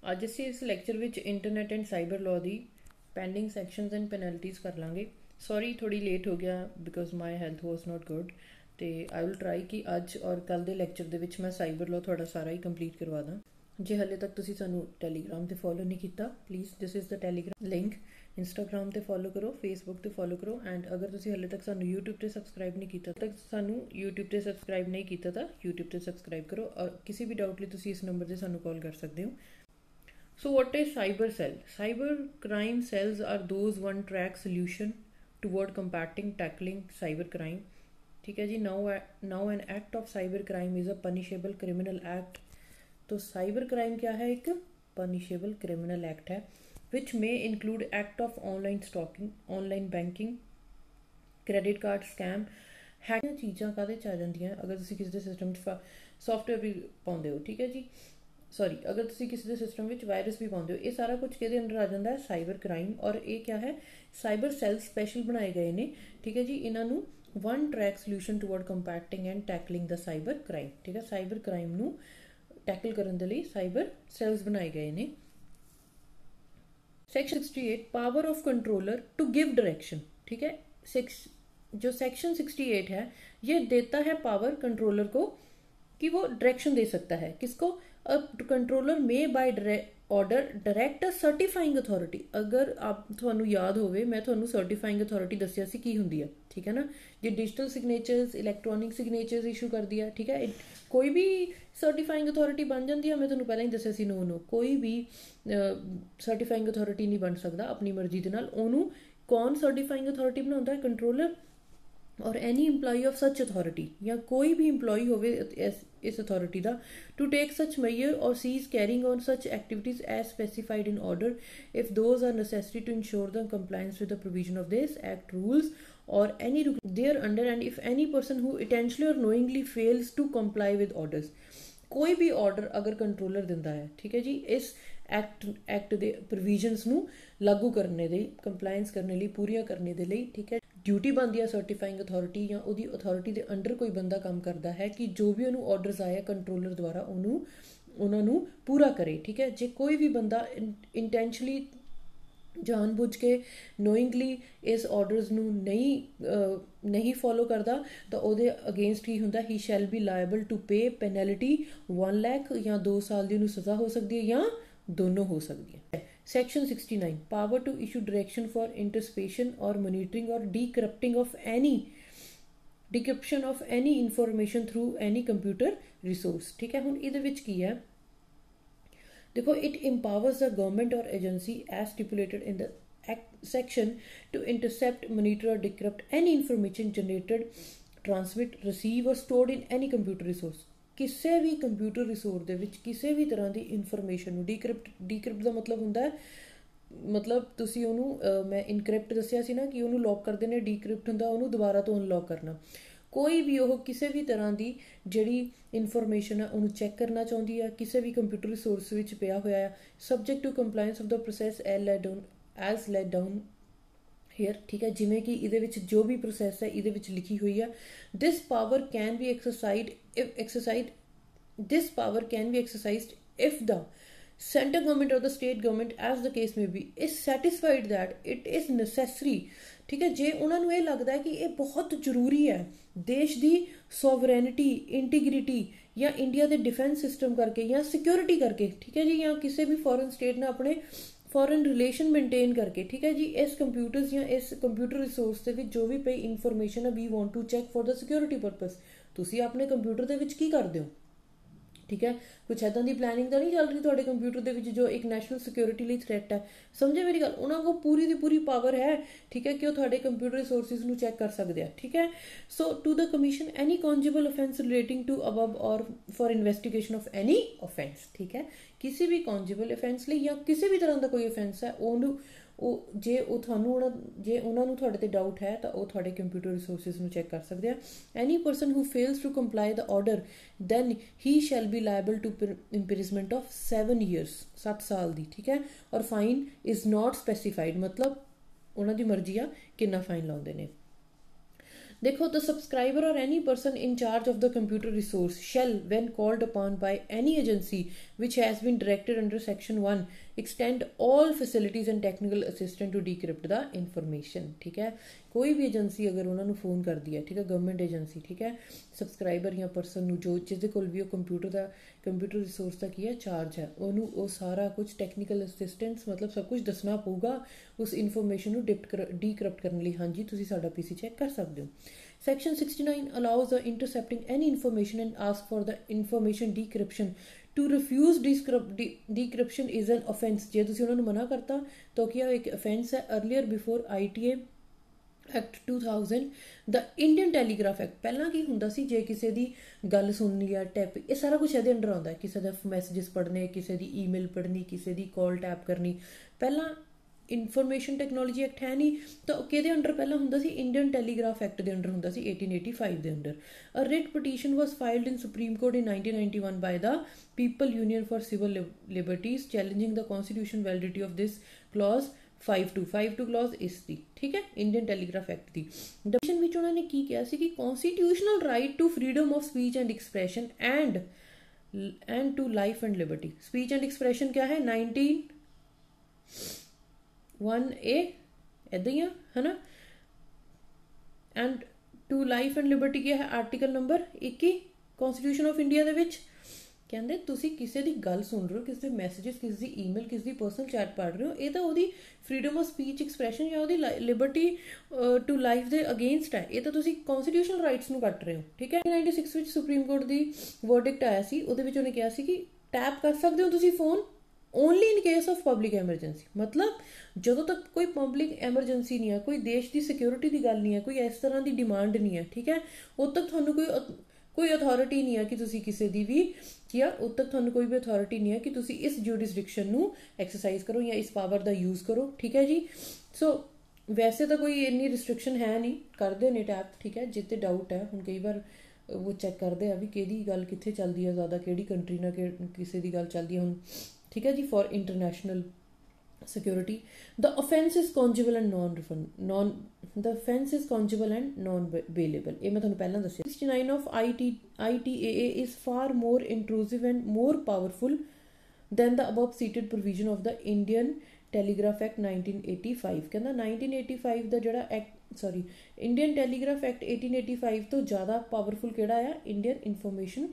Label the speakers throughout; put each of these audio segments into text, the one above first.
Speaker 1: ਅੱਜ ਅਸੀਂ ਇਸ ਲੈਕਚਰ ਵਿੱਚ internet and cyber law the pending sections and penalties ਕਰ ਲਾਂਗੇ। ਸੌਰੀ ਥੋੜੀ ਲੇਟ ਹੋ ਗਿਆ because my health was not good, ਤੇ ਆਈ ਵਿਲ ਟਰਾਈ ਕਿ ਅੱਜ ਔਰ ਕੱਲ ਦੇ ਲੈਕਚਰ ਦੇ ਵਿੱਚ ਮੈਂ ਸਾਈਬਰ ਲਾਅ ਤੁਹਾਡਾ ਸਾਰਾ ਹੀ ਕੰਪਲੀਟ ਕਰਵਾ ਦਾਂ। ਜੇ ਹਲੇ ਤੱਕ ਤੁਸੀਂ ਸਾਨੂੰ ਟੈਲੀਗ੍ਰਾਮ ਤੇ ਫੋਲੋ ਨਹੀਂ ਕੀਤਾ, please this is the Telegram link. Instagram ਤੇ ਫੋਲੋ ਕਰੋ, ਫੇਸਬੁੱਕ ਤੇ ਫੋਲੋ ਕਰੋ, ਐਂਡ ਅਗਰ ਤੁਸੀਂ ਹਲੇ ਤੱਕ ਸਾਨੂੰ YouTube ਤੇ ਸਬਸਕ੍ਰਾਈਬ ਨਹੀਂ ਕੀਤਾ ਤਾਂ YouTube ਤੇ ਸਬਸਕ੍ਰਾਈਬ ਕਰੋ। ਔਰ ਕਿਸੇ ਵੀ ਡਾਊਟ ਲਈ ਤੁਸੀਂ ਇਸ ਨੰਬਰ ਤੇ ਸਾਨੂੰ ਕਾਲ ਕਰ ਸਕਦੇ ਹੋ। So what is cyber cell? Cyber crime cells are those one track solution toward combating tackling cyber crime. ठीक है जी। now an act of cyber crime is a punishable criminal act. तो cyber crime क्या है? एक punishable criminal act है which may include act of online stalking, online banking, credit card scam, hacking चीज़ां काहदे च आ जांदियां अगर तुसीं किसी दे सिस्टम च सॉफ्टवेयर भी पाउंदे हो। ठीक है जी। सॉरी, अगर तुसी किसी के सिस्टम में वायरस भी पाते हो, ये सारा कुछ किहदे अंडर आ जाता है? Cyber crime. और ये क्या है? साइबर सैल स्पैशल बनाए गए ने। ठीक है जी। इन्हों one track solution toward compacting and tackling the cyber crime. ठीक है, साइबर क्राइम नू टैकल करने के लिए साइबर सैल्स बनाए गए ने। Section 68 power of controller to give direction. ठीक है, जो सेक्शन 68 है ये देता है पावर कंट्रोलर को कि वो डायरेक्शन दे सकता है। किसको? Controller may by order direct a certifying authority. अगर आप थानू याद होवे मैं थानू सर्टिफाइंग अथॉरिटी दसिया सी की हुंदी है। ठीक है ना, जो digital signatures electronic signatures issue कर दिया। ठीक है, कोई भी सर्टिफाइंग अथॉरिटी बन जाती है। मैं थानू पहले ही दसिया सी नो कोई भी सर्टिफाइंग अथॉरिटी नहीं बन सकता अपनी मर्जी दे नाल। ओनू कौन सर्टिफाइंग अथॉरिटी बनाता है? Controller or any employee of such authority, या कोई भी इंप्लॉई होवे इस अथॉरिटी का, to take such measure or cease carrying on such activities as specified in order if those are necessary to ensure the compliance with the provision of this act rules or any thereunder, and if any person who intentionally or knowingly fails to comply with orders. कोई भी order अगर controller दिंदा है, ठीक है जी, इस act they provisions नू लागू करने दे, कंप्लायंस करने लिए, पूरियां करने दे लिए, ठीक है, ड्यूटी बनती है सर्टिफाइंग अथॉरिटी या उहदी अथॉरिटी के अंडर कोई बंदा काम करता है कि जो भी उन्होंने ऑर्डर्स आए कंट्रोलर द्वारा उन्होंने पूरा करे। ठीक है, जे कोई भी बंदा इंटेंशनली जानबूझ के नोइंगली इस ऑर्डर्स नू नहीं फॉलो करता तो उहदे अगेंस्ट ही हुंदा ही शैल बी लायबल टू पे पेनल्टी 1 लाख या 2 साल की सज़ा हो सकती है या दोनों हो सकती है। Section 69 power to issue direction for interception or monitoring or decrypting of any decryption of any information through any computer resource. ठीक है, हुण इहदे विच की है देखो, it empowers the government or agency as stipulated in the section to intercept monitor or decrypt any information generated transmit receive or stored in any computer resource. किसी भी कंप्यूटर रिसोर्स दे विच किसी भी तरह की इनफॉर्मेशन डिक्रिप्ट का मतलब हुंदा है, मतलब तुसी उहनू मैं इनक्रिप्ट दसिया सी ना कि उहनू लॉक करते हैं, डिक्रिप्ट हुंदा उहनू दोबारा तो अनलॉक करना। कोई भी वो किसी भी तरह की जिहड़ी इनफॉर्मेशन है उन्होंने चैक करना चाहती है किसी भी कंप्यूटर रिसोर्स विच पिया होया है, subject to compliance of the process as laid down here. ठीक है, जिमें कि इहदे विच जो भी प्रोसैस है इहदे विच लिखी हुई है। This power can be exercised if the center government or the state government as the case may be is satisfied that it is necessary। ठीक है, जे उन्होंने ये लगता है कि ये बहुत जरूरी है देश की सोवरेनिटी, इंटीग्रिटी या इंडिया के डिफेंस सिस्टम करके या सिक्योरिटी करके, ठीक है जी, या किसी भी फॉरेन स्टेट ने अपने फॉरेन रिलेशन मेनटेन करके, ठीक है जी, इस कंप्यूटर्स या इस कंप्यूटर रिसोर्स के जो भी पई इनफॉर्मेशन है we want to check for the security purpose. तुसी अपने कंप्यूटर के विच की करदे हो? ठीक है, कुछ ऐसा की प्लैनिंग तो नहीं चल रही थोड़े कंप्यूटर के विच जो एक नैशनल सिक्योरिटी लिए थ्रैट है? समझे मेरी गल? उन्होंने को पूरी की पूरी पावर है, ठीक है, कि वो थोड़े कंप्यूटर रिसोर्सिस नू चैक कर सकते हैं। ठीक है, so to the commission any cognizable offence relating to above or for investigation of any offence. ठीक है, किसी भी कॉन्जिबल ऑफेंस लिए या किसी भी तरह का कोई ऑफेंस है जे उन्होंने थोड़े ते डाउट है तो वह थोड़े कंप्यूटर रिसोर्सिस नू चैक कर सकते हैं। Any person who fails to comply the order then he shall be liable to imprisonment of 7 years 7 साल की। ठीक है, और फाइन इज नॉट स्पेसिफाइड, मतलब उन्होंने मर्जी आ कितना फाइन लाउंदे ने। देखो, the subscriber or any person in charge of the computer resource shall when called upon by any agency which has been directed under section 1 extend all facilities and technical assistant to decrypt the information. ठीक है, कोई भी agency अगर उन्होंने phone कर दिया, ठीक है, गवर्नमेंट एजेंसी, ठीक है, सबसक्राइबर या परसन जो जिसके कोल भी कंप्यूटर रिसोर्स का की है चार्ज है, ਉਹਨੂੰ ਉਹ ਸਾਰਾ ਕੁਝ ਟੈਕਨੀਕਲ ਅਸਿਸਟੈਂਸ ਮਤਲਬ ਸਭ ਕੁਝ ਦੱਸਣਾ ਪਊਗਾ ਉਸ ਇਨਫੋਰਮੇਸ਼ਨ ਨੂੰ ਡੀਕ੍ਰਿਪਟ ਕਰਨ ਲਈ। ਹਾਂਜੀ, ਤੁਸੀਂ ਸਾਡਾ ਪੀਸੀ ਚੈੱਕ ਕਰ ਸਕਦੇ ਹੋ। Section 69 allows the intercepting any information and ask for the information decryption to refuse decryption is an offence. जे तुसीं उन्होंने मना करता तो क्या एक ऑफेंस है। Earlier before ITA act 2000 the Indian telegraph act पहला की हुंदा सी जे किसी दी गल सुननी है टैप ये सारा कुछ ਇਹਦੇ अंडर आउंदा है। किसी दा मैसेजेस पढ़ने, किसी दी ईमेल पढ़नी, किसी दी कॉल टैप करनी। पहला इनफॉर्मेशन टैक्नोलॉजी एक्ट है नहीं तो किहदे अंडर पहला हुंदा सी इंडियन टैलीग्राफ एक्ट दे अंडर हुंदा सी 1885 दे under. A writ petition was filed in supreme court in 1991 by the people union for civil liberties challenging the constitution validity of this clause 5-2 clause इस दी। ठीक है, इंडियन टैलीग्राफ एक्ट दी definition विच उन्होंने की किया सी कि constitutional right to freedom of speech and expression and to life and liberty. Speech and expression क्या है 19(1)(a) इदां ही है ना। And to life and liberty क्या है article number 21 constitution of India दे विच ਕਹਿੰਦੇ ਤੁਸੀਂ ਕਿਸੇ ਦੀ ਗੱਲ ਸੁਣ ਰਹੇ ਹੋ, ਕਿਸੇ ਦੇ ਮੈਸੇजेस, ਕਿਸੇ ਦੀ ਈਮੇਲ, ਕਿਸੇ ਦੀ ਪਰਸਨਲ ਚੈਟ ਪੜ੍ਹ ਰਹੇ ਹੋ, ਇਹ ਤਾਂ ਉਹਦੀ ਫਰੀडम ਆਫ ਸਪੀਚ ਐਕਸਪ੍ਰੈਸ਼ਨ ਜਾਂ ਉਹਦੀ ਲਿਬਰਟੀ ਟੂ ਲਾਈਫ ਦੇ ਅਗੇਂਸਟ ਹੈ। ਇਹ ਤਾਂ ਤੁਸੀਂ ਕੌਨਸਟੀਟਿਊਸ਼ਨਲ ਰਾਈਟਸ ਨੂੰ ਕੱਟ ਰਹੇ ਹੋ। ਠੀਕ ਹੈ, 1996 ਵਿੱਚ ਸੁਪਰੀਮ ਕੋਰਟ ਦੀ ਵਰਡਿਕਟ ਆਇਆ ਸੀ, ਉਹਦੇ ਵਿੱਚ ਉਹਨੇ ਕਿਹਾ ਸੀ ਕਿ ਟੈਪ ਕਰ ਸਕਦੇ ਹੋ ਤੁਸੀਂ phone only in case of public emergency. ਮਤਲਬ ਜਦੋਂ ਤੱਕ ਕੋਈ ਪਬਲਿਕ ਐਮਰਜੈਂਸੀ ਨਹੀਂ ਹੈ, ਕੋਈ ਦੇਸ਼ ਦੀ ਸਿਕਿਉਰਿਟੀ ਦੀ ਗੱਲ ਨਹੀਂ ਹੈ, ਕੋਈ ਇਸ ਤਰ੍ਹਾਂ ਦੀ ਡਿਮਾਂਡ ਨਹੀਂ ਹੈ, ਠੀਕ ਹੈ, ਉਦੋਂ ਤੱਕ ਤੁਹਾਨੂੰ ਕੋਈ ਅਥਾਰਟੀ ਨਹੀਂ ਹੈ ਕਿ ਤੁਸੀਂ ਕਿਸੇ ਦੀ ਵੀ ਕੀ ਆ, ਉਦੋਂ ਤੱਕ ਤੁਹਾਨੂੰ ਕੋਈ ਵੀ ਅਥਾਰਟੀ ਨਹੀਂ ਹੈ ਕਿ ਤੁਸੀਂ ਇਸ ਜੁਰਿਸਡਿਕਸ਼ਨ ਨੂੰ ਐਕਸਰਸਾਈਜ਼ ਕਰੋ ਜਾਂ ਇਸ ਪਾਵਰ ਦਾ ਯੂਜ਼ ਕਰੋ। ਠੀਕ ਹੈ ਜੀ, ਸੋ ਵੈਸੇ ਤਾਂ ਕੋਈ ਇੰਨੀ ਰਿਸਟ੍ਰਿਕਸ਼ਨ ਹੈ ਨਹੀਂ, ਕਰਦੇ ਨੇ ਟੈਪ। ਠੀਕ ਹੈ, ਜਿੱਤੇ ਡਾਊਟ ਹੈ ਹੁਣ ਕਈ ਵਾਰ ਉਹ ਚੈੱਕ ਕਰਦੇ ਆ ਵੀ ਕਿਹਦੀ ਗੱਲ ਕਿੱਥੇ ਚੱਲਦੀ ਹੈ ਜ਼ਿਆਦਾ, ਕਿਹੜੀ ਕੰਟਰੀ ਨਾਲ ਕਿਸੇ ਦੀ ਗੱਲ ਚੱਲਦੀ ਹੈ ਹੁਣ। ਠੀਕ ਹੈ ਜੀ, for international security the offense is conjugal and the offense is conjugal and non bailable। ਇਹ ਮੈਂ ਤੁਹਾਨੂੰ ਪਹਿਲਾਂ ਦੱਸਿਆ। 69 of ITAA is far more intrusive and more powerful than the above cited provision of the Indian Telegraph Act 1985। ਕਹਿੰਦਾ 1985 ਦਾ ਜਿਹੜਾ Indian Telegraph Act 1885 ਤੋਂ ਜ਼ਿਆਦਾ powerful ਕਿਹੜਾ ਆ, Indian Information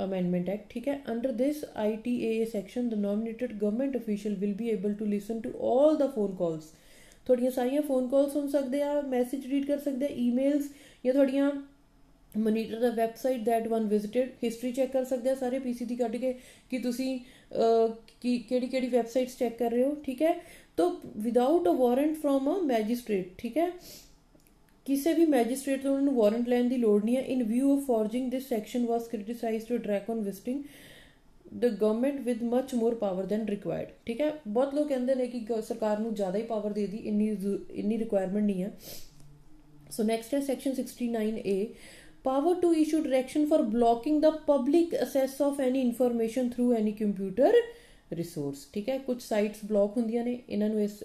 Speaker 1: Amendment Act। ठीक है, under this ITAA section the nominated government official will be able to listen to all the phone calls। ਤੁਹਾਡੀਆਂ ਸਾਰੀਆਂ ਫੋਨ ਕਾਲ ਸੁਣ ਸਕਦੇ ਆ, ਮੈਸੇਜ ਰੀਡ ਕਰ ਸਕਦੇ ਆ, ਈਮੇਲਸ, ਜਾਂ ਤੁਹਾਡੀਆਂ monitor the website that one visited history check ਕਰ ਸਕਦੇ ਆ ਸਾਰੇ ਪੀਸੀ ਦੀ ਕੱਢ ਕੇ ਕਿ ਤੁਸੀਂ ਕਿਹੜੀ ਵੈਬਸਾਈਟਸ ਚੈੱਕ ਕਰ ਰਹੇ ਹੋ। ਠੀਕ ਹੈ, ਤਾਂ without a warrant from a magistrate. ਠੀਕ ਹੈ, ਕਿਸੇ ਵੀ ਮੈਜਿਸਟ੍ਰੇਟ ਤੋਂ ਉਹਨਾਂ ਨੂੰ ਵਾਰੰਟ ਲੈਣ ਦੀ ਲੋੜ ਨਹੀਂ ਹੈ। In view of forging this section was criticised to draconian visiting the government with much more power than required. ਠੀਕ ਹੈ, ਬਹੁਤ ਲੋਕ ਕਹਿੰਦੇ ਨੇ ਕਿ ਸਰਕਾਰ ਨੂੰ ਜ਼ਿਆਦਾ ਹੀ ਪਾਵਰ ਦੇ ਦੀ, ਇੰਨੀ ਰਿਕੁਆਇਰਮੈਂਟ ਨਹੀਂ ਹੈ। ਸੋ ਨੈਕਸਟ ਹੈ section 69A power to issue direction for blocking the public access of any information through any computer resource। ठीक है, कुछ साइट्स ब्लॉक ਹੁੰਦੀਆਂ ਨੇ, ਇਹਨਾਂ ਨੂੰ ਇਸ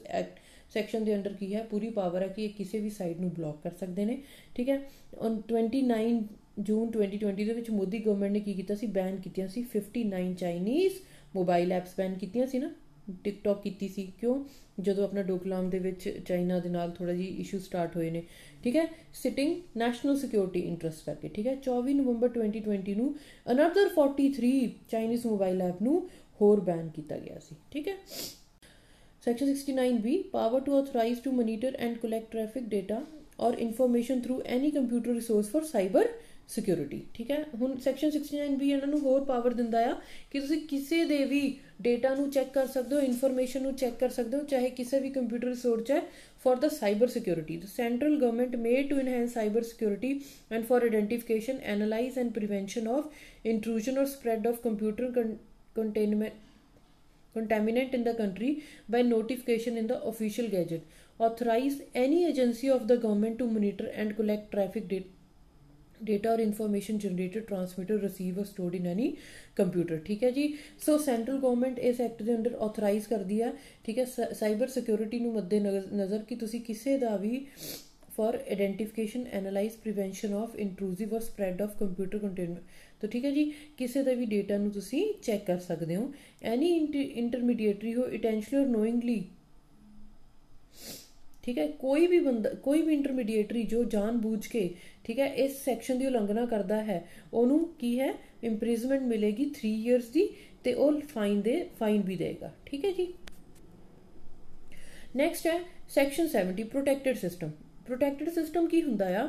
Speaker 1: ਸੈਕਸ਼ਨ ਦੇ ਅੰਡਰ ਕੀ ਹੈ ਪੂਰੀ ਪਾਵਰ ਹੈ ਕਿ ਇਹ ਕਿਸੇ ਵੀ ਸਾਈਟ ਨੂੰ ਬਲੌਕ ਕਰ ਸਕਦੇ ਨੇ। ਠੀਕ ਹੈ, ਔਨ 29 ਜੂਨ 2020 ਦੇ ਵਿੱਚ ਮੋਦੀ ਗਵਰਨਮੈਂਟ ਨੇ ਕੀ ਕੀਤਾ ਸੀ, ਬੈਨ ਕੀਤੀਆਂ ਸੀ 59 ਚਾਈਨੀਜ਼ ਮੋਬਾਈਲ ਐਪਸ ਬੈਨ ਕੀਤੀਆਂ ਸੀ ਨਾ। ਟਿਕਟੌਕ ਕੀਤੀ ਸੀ, ਕਿਉਂ, ਜਦੋਂ ਆਪਣਾ ਡੋਕਲਾਮ ਦੇ ਵਿੱਚ ਚਾਈਨਾ ਦੇ ਨਾਲ ਥੋੜਾ ਜਿਹੀ ਇਸ਼ੂ ਸਟਾਰਟ ਹੋਏ ਨੇ। ਠੀਕ ਹੈ, ਸਿਟਿੰਗ ਨੈਸ਼ਨਲ ਸਿਕਿਉਰਿਟੀ ਇੰਟਰਸਟ ਕਰਕੇ। ਠੀਕ ਹੈ, 24 ਨਵੰਬਰ 2020 ਨੂੰ ਅਨਦਰ 43 ਚਾਈਨੀਜ਼ ਮੋਬਾਈਲ ਐਪ ਨੂੰ ਹੋਰ ਬੈਨ ਕੀਤਾ ਗਿਆ ਸੀ। ਠੀਕ ਹੈ, Section 69B power to authorize to monitor and collect traffic data or information through any computer resource for cyber security। ਠੀਕ ਹੈ, ਹੁਣ ਸੈਕਸ਼ਨ 69B ਇਹਨਾਂ ਨੂੰ ਹੋਰ ਪਾਵਰ ਦਿੰਦਾ ਆ ਕਿ ਤੁਸੀਂ ਕਿਸੇ ਦੇ ਵੀ ਡੇਟਾ ਨੂੰ ਚੈੱਕ ਕਰ ਸਕਦੇ ਹੋ, ਇਨਫੋਰਮੇਸ਼ਨ ਨੂੰ ਚੈੱਕ ਕਰ ਸਕਦੇ ਹੋ, ਚਾਹੇ ਕਿਸੇ ਵੀ ਕੰਪਿਊਟਰ ਰਿਸੋਰਸ ਹੈ for the cyber security। The central government made to enhance cyber security and for identification, analyze and prevention of intrusion or spread of computer contaminant in the country by notification in the official gazette, authorize any agency of the government to monitor and collect traffic data or information generated, transmitted, received or stored in any computer। ठीक है जी, सो central government इस act के under authorise करती है। ठीक है, cyber security ਨੂੰ ਮੱਦੇ ਨਜ਼ਰ ਕਿ ਤੁਸੀਂ ਕਿਸੇ ਦਾ ਵੀ for identification analyse prevention of intrusive or spread of computer content. तो ठीक है जी, किसी का भी डेटा ਨੂੰ ਤੁਸੀਂ चेक कर सकते हो। एनी इंटरमीडिएटरी हो इंटेंशनली और नोइंगली, ठीक है, कोई भी बंदा, कोई भी इंटरमीडिएटरी जो जानबूझ के, ठीक है, इस सैक्शन की उलंघना करता है, ਉਹਨੂੰ ਕੀ है, इंप्रिजमेंट मिलेगी 3 ईयर्स की, ਤੇ ਉਹ फाइन भी देगा। ठीक है जी। नैक्सट है section 70 protected system. Protected system की हुंदा आ,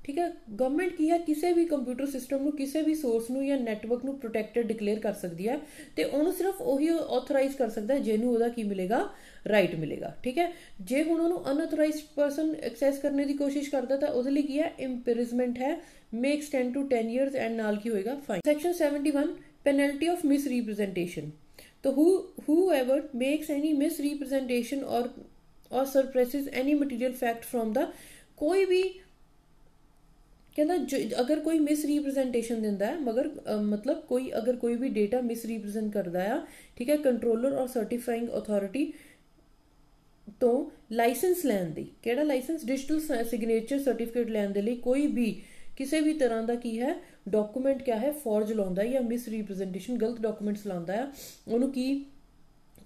Speaker 1: ठीक है, गवर्नमेंट की है किसी भी कंप्यूटर सिस्टम ਨੂੰ ਕਿਸੇ ਵੀ ਸੋਰਸ ਨੂੰ ਜਾਂ ਨੈਟਵਰਕ ਨੂੰ ਪ੍ਰੋਟੈਕਟਡ ਡਿਕਲੇਅਰ ਕਰ ਸਕਦੀ ਹੈ, ਤੇ ਉਹਨੂੰ ਸਿਰਫ ਉਹੀ ਆਥੋਰਾਈਜ਼ ਕਰ ਸਕਦਾ ਹੈ ਜਿਹਨੂੰ ਉਹਦਾ ਕੀ ਮਿਲੇਗਾ, ਰਾਈਟ ਮਿਲੇਗਾ। ਠੀਕ ਹੈ, ਜੇ ਹੁਣ ਉਹਨੂੰ ਅਨਆਥੋਰਾਈਜ਼ਡ ਪਰਸਨ ਐਕਸੈਸ ਕਰਨੇ ਦੀ ਕੋਸ਼ਿਸ਼ ਕਰਦਾ ਤਾਂ ਉਹਦੇ ਲਈ ਕੀ ਹੈ, ਇੰਪ੍ਰਿਜ਼ਮੈਂਟ ਹੈ, may extend to 10 years and ਨਾਲ ਕੀ ਹੋਏਗਾ, fine. Section 71 penalty of misrepresentation। तो whoever makes any misrepresentation or suppresses any material fact from the, कोई भी कहता अगर कोई मिसरीप्रजेंटेशन दिंदा है, मगर मतलब कोई अगर कोई भी डेटा मिसरीप्रजेंट करता है, ठीक है, कंट्रोलर और सर्टिफाइंग अथॉरिटी तो लाइसेंस लैन दी, केड़ा लाइसेंस, डिजिटल सिग्नेचर सर्टिफिकेट लैन दे लई कोई भी किसी भी तरह का की है डॉक्यूमेंट क्या है फॉर्ज लाउंदा है या मिसरीप्रजेंटेशन गलत डॉक्यूमेंट्स लाउंदा है, उन्होंने की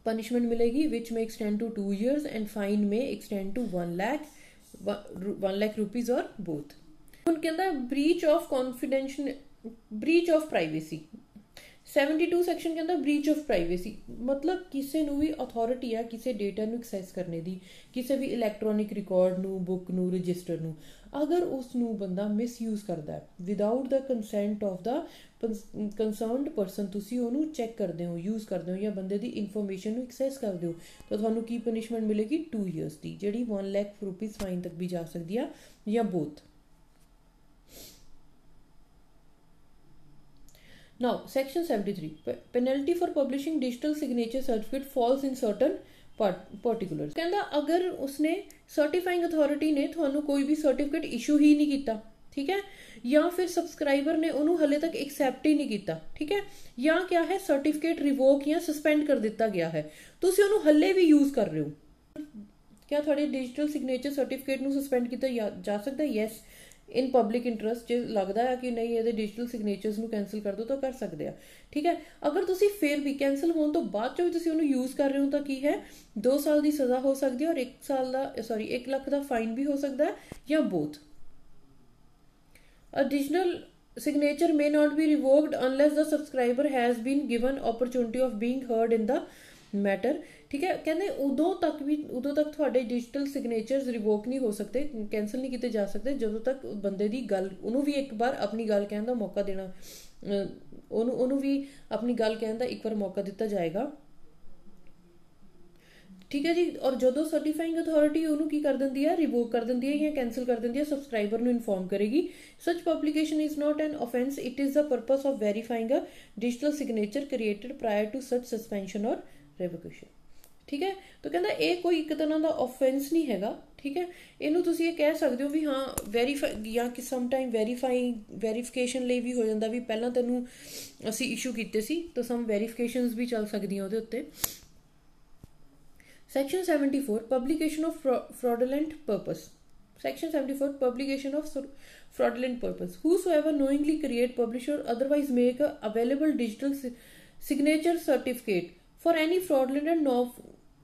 Speaker 1: पनिशमेंट मिलेगी, which may extend to 2 years and fine may extend to 1 lakh rupees or both. ਹੁਣ ਕਹਿੰਦਾ breach of confidential, breach of privacy. 72 section ਕਹਿੰਦਾ ਬ੍ਰੀਚ ਆਫ ਪ੍ਰਾਈਵੇਸੀ मतलब ਕਿਸੇ ਨੂੰ ਵੀ ਅਥਾਰਟੀ ਆ ਕਿਸੇ ਡੇਟਾ ਨੂੰ ਐਕਸੈਸ ਕਰਨੇ ਦੀ, ਕਿਸੇ ਵੀ ਇਲੈਕਟ੍ਰੋਨਿਕ ਰਿਕਾਰਡ ਨੂੰ, ਬੁੱਕ ਨੂੰ, ਰਜਿਸਟਰ ਨੂੰ, ਅਗਰ ਉਸ ਨੂੰ ਬੰਦਾ ਮਿਸਯੂਜ਼ ਕਰਦਾ ਹੈ without the consent of the concerned person, ਤੁਸੀਂ ਉਹਨੂੰ ਚੈੱਕ ਕਰਦੇ ਹੋ, ਯੂਜ਼ ਕਰਦੇ ਹੋ ਜਾਂ ਬੰਦੇ ਦੀ ਇਨਫੋਰਮੇਸ਼ਨ ਨੂੰ ਐਕਸੈਸ ਕਰਦੇ ਹੋ, ਤਾਂ ਤੁਹਾਨੂੰ ਕੀ ਪਨਿਸ਼ਮੈਂਟ ਮਿਲੇਗੀ, 2 years ਦੀ, ਜਿਹੜੀ 1 lakh रुपीज़ ਫਾਈਨ ਤੱਕ ਵੀ ਜਾ ਸਕਦੀ ਆ ਜਾਂ ਬੋਥ। Now, section 73 penalty for publishing digital signature certificate falls in certain particulars। कहता अगर उसने सर्टिफाइंग अथॉरिटी ने थानू कोई भी सर्टिफिकेट इशू ही नहीं किया, ठीक है, या फिर सबसक्राइबर ने उन्होंने हले तक एक्सैप्ट ही नहीं किया, ठीक है, या क्या है सर्टिफिकेट रिवोक या सस्पेंड कर दिता गया है, तुसी उन्होंने हले भी यूज कर रहे हो, क्या थोड़े डिजिटल सिग्नेचर सर्टिफिकेट नू सस्पेंड किया जा सकता है? यस, इन पब्लिक इंटरस्ट जो लगता है कि नहीं ये डिजिटल सिग्नेचर्स ਨੂੰ कैंसिल कर दो तो कर सकते हैं। ठीक है, अगर ਤੁਸੀਂ फिर भी कैंसिल होने तो बाद चो भी ਤੁਸੀਂ ਉਹਨੂੰ यूज कर रहे हो तो की है 2 साल की सज़ा हो सकती है और 1 लाख का फाइन भी हो सकता है या both. A digital signature may not be revoked unless the subscriber has been given opportunity of being heard in the matter. ठीक है, कहते उदों तक थोड़े डिजिटल सिग्नेचर्स रिवोक नहीं हो सकते, कैंसल नहीं किए जा सकते ਜਦੋਂ तक बंदे की गल ਉਹਨੂੰ भी एक बार अपनी गल कहने का मौका देना, ਉਹਨੂੰ भी अपनी गल कहने का एक बार मौका दिता जाएगा। ठीक है जी, और जो सर्टिफाइंग अथॉरिटी ਉਹਨੂੰ ਕੀ कर ਦਿੰਦੀ ਹੈ, रिवोक कर ਦਿੰਦੀ है या कैंसिल कर ਦਿੰਦੀ है, सबसक्राइबर ਨੂੰ इन्फॉर्म करेगी। Such publication is not an offence, it is the purpose of verifying a digital signature created prior to such suspension or revocation. ठीक है, तो कहता ये कोई एक तरह का ऑफेंस नहीं हैगा। ठीक है, इनू तुसी ये कह सकते हो भी हाँ वेरीफाई या कि सम टाइम वेरीफिकेशन ਲਈ भी हो जाता भी पहला तेनू असी इशू किए सी तो सम वेरीफिकेशंस भी चल सकदियां ਉਹਦੇ ਉੱਤੇ। Section 74 publication of fraudulent purpose। Section 74 publication of fraudulent purpose। Whosoever knowingly create, publish or otherwise make a available digital signature certificate for any fraudulent and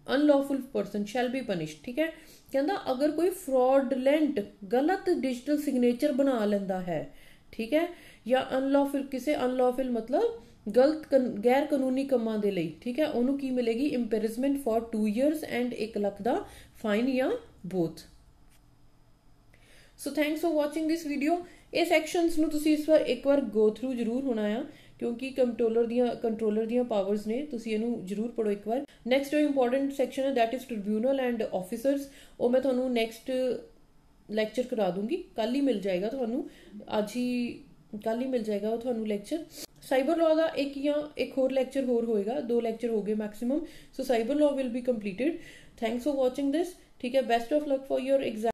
Speaker 1: unlawful person shall be punish. ठीक है, कहता अगर कोई fraudulent गलत digital signature बना लेंदा है, ठीक है, या अनलॉफुल किसी अनलॉफुल मतलब गलत गैर कानूनी कामां दे लई, ठीक है, उन्होंने की मिलेगी imprisonment for 2 years and 1 lakh का फाइन या both. So thanks for watching this video. ये सैक्शनस नूं तुसीं इस बार एक बार गो थ्रू जरूर होना आ क्योंकि कंट्रोलर दियां पावर्स ने, तुसीं इहनूं जरूर पढ़ो एक बार। नैक्सट जो इंपॉर्टेंट सैक्शन है that is tribunal and officers, वो मैं तुहानूं नैक्सट लैक्चर करा दूंगी, कल ही मिल जाएगा तुहानूं, अज ही कल ही मिल जाएगा तुहानूं लैक्चर। साइबर लॉ का एक होर लैक्चर होर होएगा, 2 लैक्चर हो गए maximum, so cyber law will be completed. Thanks for watching this. ठीक है, best of luck for your exam.